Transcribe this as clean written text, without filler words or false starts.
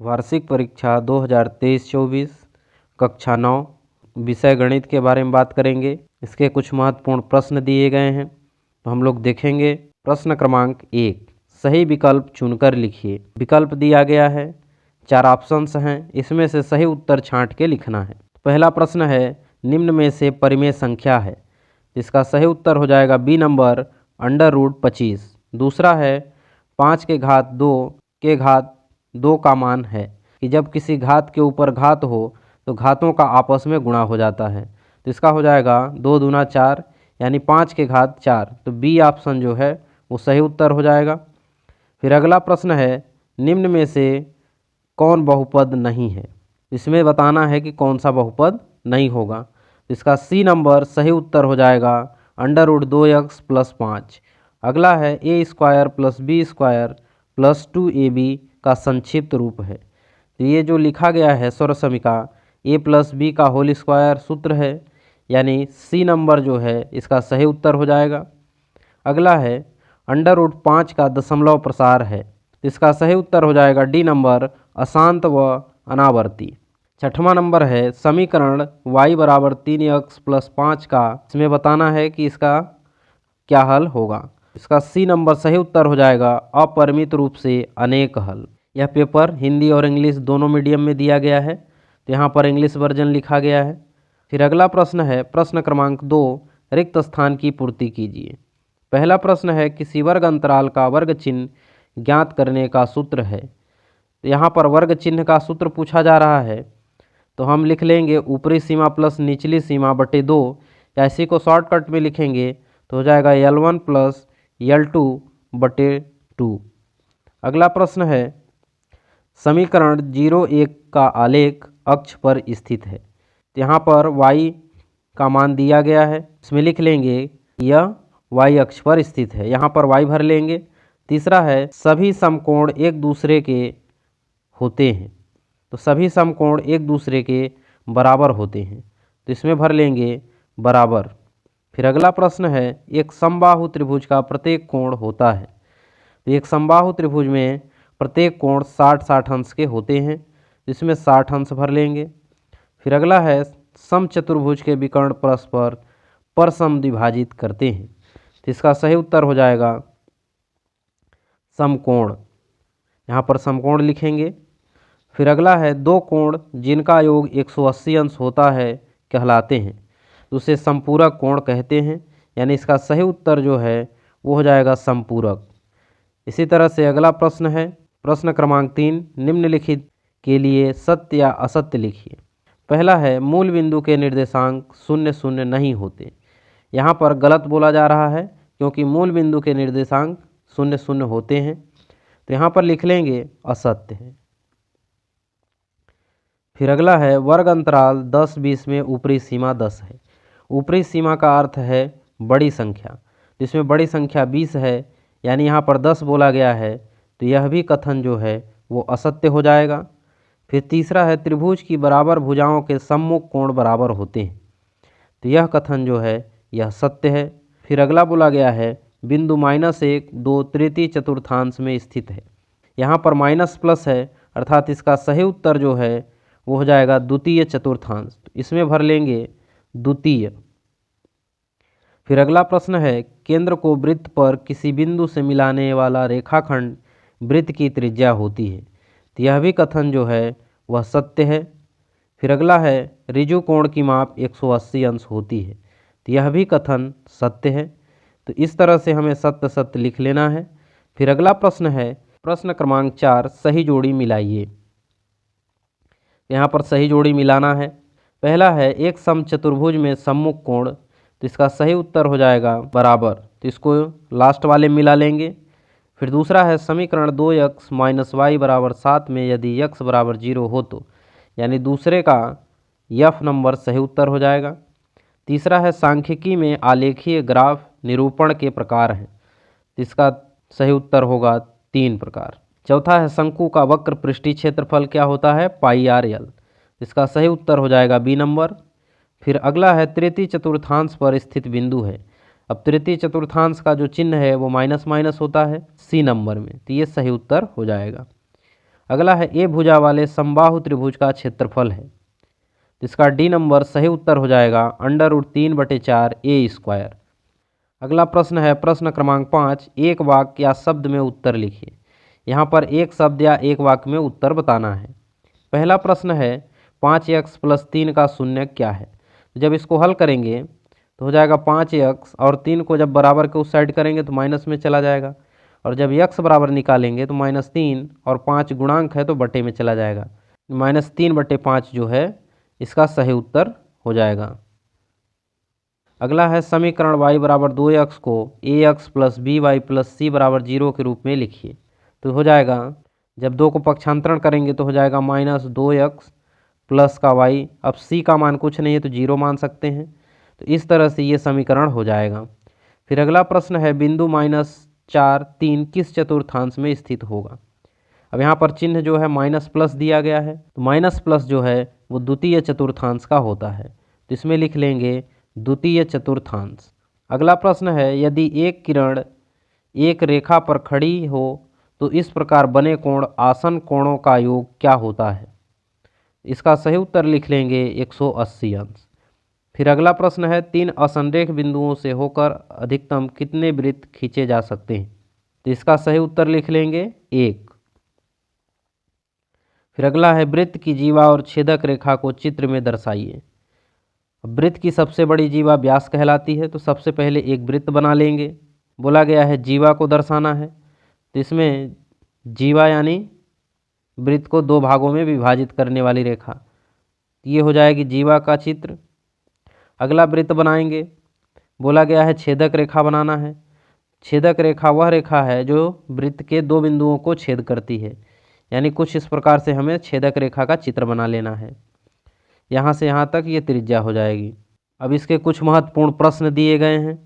वार्षिक परीक्षा 2023-24 कक्षा 9 विषय गणित के बारे में बात करेंगे। इसके कुछ महत्वपूर्ण प्रश्न दिए गए हैं तो हम लोग देखेंगे। प्रश्न क्रमांक 1, सही विकल्प चुनकर लिखिए। विकल्प दिया गया है, 4 ऑप्शंस हैं, इसमें से सही उत्तर छांट के लिखना है। पहला प्रश्न है, निम्न में से परिमेय संख्या है, इसका सही उत्तर हो जाएगा बी नंबर √25। दूसरा है 5 के घात 2 के घात 2 का मान है कि जब किसी घात के ऊपर घात हो तो घातों का आपस में गुणा हो जाता है, तो इसका हो जाएगा 2 दूना 4 यानी 5 के घात 4, तो बी ऑप्शन जो है वो सही उत्तर हो जाएगा। फिर अगला प्रश्न है, निम्न में से कौन बहुपद नहीं है, इसमें बताना है कि कौन सा बहुपद नहीं होगा, इसका सी नंबर सही उत्तर हो जाएगा √2x + 5। अगला है a² + b² + 2ab का संक्षिप्त रूप है, तो ये जो लिखा गया है सर्व समीका a + b का होल स्क्वायर सूत्र है, यानी सी नंबर जो है इसका सही उत्तर हो जाएगा। अगला है √5 का दशमलव प्रसार है, इसका सही उत्तर हो जाएगा डी नंबर अशांत व अनावर्ती। छठवां नंबर है, समीकरण y = 3x + 5 का इसमें बताना है कि इसका क्या हल होगा, इसका सी नंबर सही उत्तर हो जाएगा अपरिमित रूप से अनेक हल। यह पेपर हिंदी और इंग्लिश दोनों मीडियम में दिया गया है, तो यहाँ पर इंग्लिश वर्जन लिखा गया है। फिर अगला प्रश्न है, प्रश्न क्रमांक 2, रिक्त स्थान की पूर्ति कीजिए। पहला प्रश्न है, किसी वर्ग अंतराल का वर्ग चिन्ह ज्ञात करने का सूत्र है, तो यहाँ पर वर्ग चिन्ह का सूत्र पूछा जा रहा है, तो हम लिख लेंगे ऊपरी सीमा प्लस निचली सीमा बटे 2, या इसी को शॉर्टकट में लिखेंगे तो हो जाएगा L1 + L2 बटे 2। अगला प्रश्न है, समीकरण 0,1 का आलेख अक्ष पर स्थित है, तो यहाँ पर y का मान दिया गया है, इसमें लिख लेंगे यह y अक्ष पर स्थित है, यहाँ पर y भर लेंगे। तीसरा है, सभी समकोण एक दूसरे के होते हैं, तो सभी समकोण एक दूसरे के बराबर होते हैं, तो इसमें भर लेंगे बराबर। फिर अगला प्रश्न है, एक समबाहु त्रिभुज का प्रत्येक कोण होता है, तो एक समबाहु त्रिभुज में प्रत्येक कोण 60-60 अंश के होते हैं, इसमें 60 अंश भर लेंगे। फिर अगला है, समचतुर्भुज के विकर्ण परस्पर परसमद्विभाजित करते हैं, तो इसका सही उत्तर हो जाएगा समकोण, यहाँ पर समकोण लिखेंगे। फिर अगला है, 2 कोण जिनका योग 180 अंश होता है कहलाते हैं, तो उसे संपूरक कोण कहते हैं, यानी इसका सही उत्तर जो है वो हो जाएगा संपूरक। इसी तरह से अगला प्रश्न है, प्रश्न क्रमांक 3, निम्नलिखित के लिए सत्य या असत्य लिखिए। पहला है, मूल बिंदु के निर्देशांक 0, 0 नहीं होते, यहाँ पर गलत बोला जा रहा है क्योंकि मूल बिंदु के निर्देशांक 0, 0 होते हैं, तो यहाँ पर लिख लेंगे असत्य है। फिर अगला है, वर्ग अंतराल 10, 20 में ऊपरी सीमा 10 है, ऊपरी सीमा का अर्थ है बड़ी संख्या, जिसमें बड़ी संख्या 20 है, यानी यहाँ पर 10 बोला गया है, तो यह भी कथन जो है वो असत्य हो जाएगा। फिर तीसरा है, त्रिभुज की बराबर भुजाओं के सम्मुख कोण बराबर होते हैं, तो यह कथन जो है यह सत्य है। फिर अगला बोला गया है, बिंदु -1, 2 तृतीय चतुर्थांश में स्थित है, यहाँ पर माइनस प्लस है, अर्थात इसका सही उत्तर जो है वो हो जाएगा द्वितीय चतुर्थांश, तो इसमें भर लेंगे द्वितीय। फिर अगला प्रश्न है, केंद्र को वृत्त पर किसी बिंदु से मिलाने वाला रेखाखंड वृत्त की त्रिज्या होती है, तो यह भी कथन जो है वह सत्य है। फिर अगला है, ऋजु कोण की माप 180 अंश होती है, तो यह भी कथन सत्य है, तो इस तरह से हमें सत्य सत्य लिख लेना है। फिर अगला प्रश्न है, प्रश्न क्रमांक 4, सही जोड़ी मिलाइए। यहाँ पर सही जोड़ी मिलाना है। पहला है, एक समचतुर्भुज में सम्मुख कोण, तो इसका सही उत्तर हो जाएगा बराबर, तो इसको लास्ट वाले मिला लेंगे। फिर दूसरा है, समीकरण 2x - y = 7 में यदि x = 0 हो तो, यानी दूसरे का F नंबर सही उत्तर हो जाएगा। तीसरा है, सांख्यिकी में आलेखीय ग्राफ निरूपण के प्रकार हैं, तो इसका सही उत्तर होगा 3 प्रकार। चौथा है, शंकु का वक्र पृष्ठीय क्षेत्रफल क्या होता है, πr/l, इसका सही उत्तर हो जाएगा बी नंबर। फिर अगला है, तृतीय चतुर्थांश पर स्थित बिंदु है, अब तृतीय चतुर्थांश का जो चिन्ह है वो माइनस माइनस होता है सी नंबर में, तो ये सही उत्तर हो जाएगा। अगला है ए भुजा वाले समबाहु त्रिभुज का क्षेत्रफल है। तो इसका डी नंबर सही उत्तर हो जाएगा √3/4 ए स्क्वायर। अगला प्रश्न है प्रश्न क्रमांक 5, एक वाक्य या शब्द में उत्तर लिखिए। यहाँ पर एक शब्द या एक वाक्य में उत्तर बताना है। पहला प्रश्न है 5x + 3 का शून्य क्या है। जब इसको हल करेंगे तो हो जाएगा 5x और 3 को जब बराबर के उस साइड करेंगे तो माइनस में चला जाएगा, और जब x बराबर निकालेंगे तो -3 और 5 गुणांक है तो बटे में चला जाएगा। -3/5 जो है इसका सही उत्तर हो जाएगा। अगला है समीकरण y = 2x को ax + by + c = 0 के रूप में लिखिए। तो हो जाएगा, जब 2 को पक्षांतरण करेंगे तो हो जाएगा -2x प्लस का y। अब c का मान कुछ नहीं है तो 0 मान सकते हैं। तो इस तरह से ये समीकरण हो जाएगा। फिर अगला प्रश्न है बिंदु -4, 3 किस चतुर्थांश में स्थित होगा। अब यहाँ पर चिन्ह जो है माइनस प्लस दिया गया है, तो माइनस प्लस जो है वो द्वितीय चतुर्थांश का होता है, तो इसमें लिख लेंगे द्वितीय चतुर्थांश। अगला प्रश्न है यदि एक किरण एक रेखा पर खड़ी हो तो इस प्रकार बने कोण आसन कोणों का योग क्या होता है। इसका सही उत्तर लिख लेंगे 180 अंश। फिर अगला प्रश्न है 3 असंरेख बिंदुओं से होकर अधिकतम कितने वृत्त खींचे जा सकते हैं। तो इसका सही उत्तर लिख लेंगे 1। फिर अगला है वृत्त की जीवा और छेदक रेखा को चित्र में दर्शाइए। वृत्त की सबसे बड़ी जीवा व्यास कहलाती है, तो सबसे पहले एक वृत्त बना लेंगे। बोला गया है जीवा को दर्शाना है, तो इसमें जीवा यानी वृत्त को 2 भागों में विभाजित करने वाली रेखा, ये हो जाएगी जीवा का चित्र। अगला वृत्त बनाएंगे। बोला गया है छेदक रेखा बनाना है। छेदक रेखा वह रेखा है जो वृत्त के 2 बिंदुओं को छेद करती है, यानी कुछ इस प्रकार से हमें छेदक रेखा का चित्र बना लेना है। यहाँ से यहाँ तक ये त्रिज्या हो जाएगी। अब इसके कुछ महत्वपूर्ण प्रश्न दिए गए हैं।